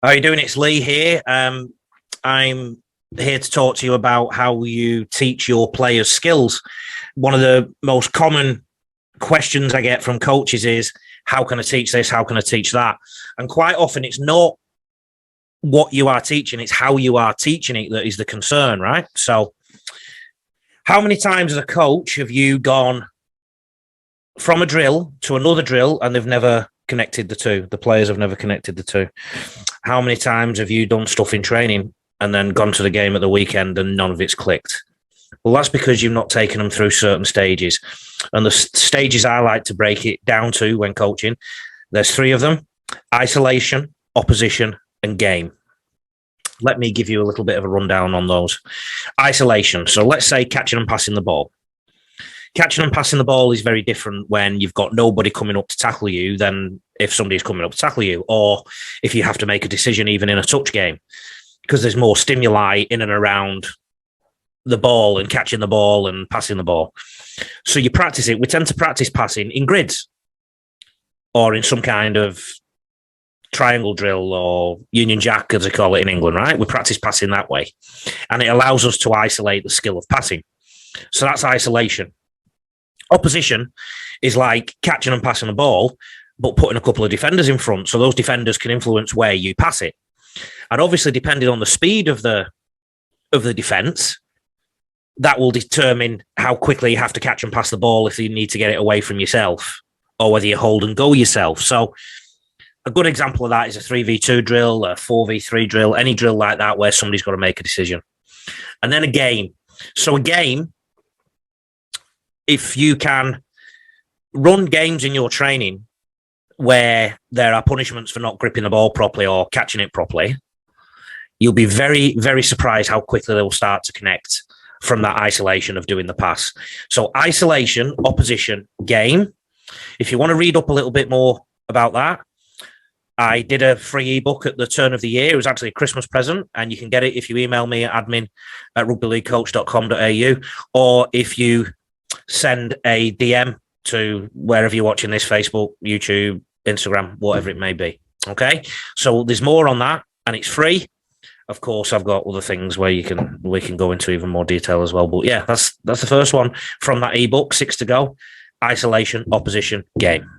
How are you doing? It's Lee here. I'm here to talk to you about how you teach your players skills. One of the most common questions I get from coaches is, how can I teach this? How can I teach that? And quite often it's not what you are teaching, it's how you are teaching it that is the concern, right? So how many times as a coach have you gone from a drill to another drill and they've never connected the two? The players have never connected the two. How many times have you done stuff in training and then gone to the game at the weekend and none of it's clicked? Well, that's because you've not taken them through certain stages. And the stages I like to break it down to when coaching, there's three of them: isolation, opposition, and game. Let me give you a little bit of a rundown on those. Isolation. So let's say catching and passing the ball. Catching and passing the ball is very different when you've got nobody coming up to tackle you than if somebody's coming up to tackle you, or if you have to make a decision even in a touch game, because there's more stimuli in and around the ball and catching the ball and passing the ball. So you practice it. We tend to practice passing in grids or in some kind of triangle drill or Union Jack, as they call it in England, right? We practice passing that way. And it allows us to isolate the skill of passing. So that's isolation. Opposition is like catching and passing the ball, but putting a couple of defenders in front. So those defenders can influence where you pass it. And obviously, depending on the speed of the defense, that will determine how quickly you have to catch and pass the ball if you need to get it away from yourself, or whether you hold and go yourself. So a good example of that is a 3v2 drill, a 4v3 drill, any drill like that where somebody's got to make a decision. And then a game. So a game, if you can run games in your training where there are punishments for not gripping the ball properly or catching it properly, you'll be very, very surprised how quickly they will start to connect from that isolation of doing the pass. So isolation, opposition, game. If you want to read up a little bit more about that, I did a free ebook at the turn of the year. It was actually a Christmas present, and you can get it if you email me at admin@rugbyleaguecoach.com.au, or if you send a DM to wherever you're watching this, Facebook, YouTube, Instagram, whatever it may be. Okay? So there's more on that, and it's free. Of course, I've got other things where we can go into even more detail as well. But yeah, that's the first one from that ebook, 6 to go: isolation, opposition, game.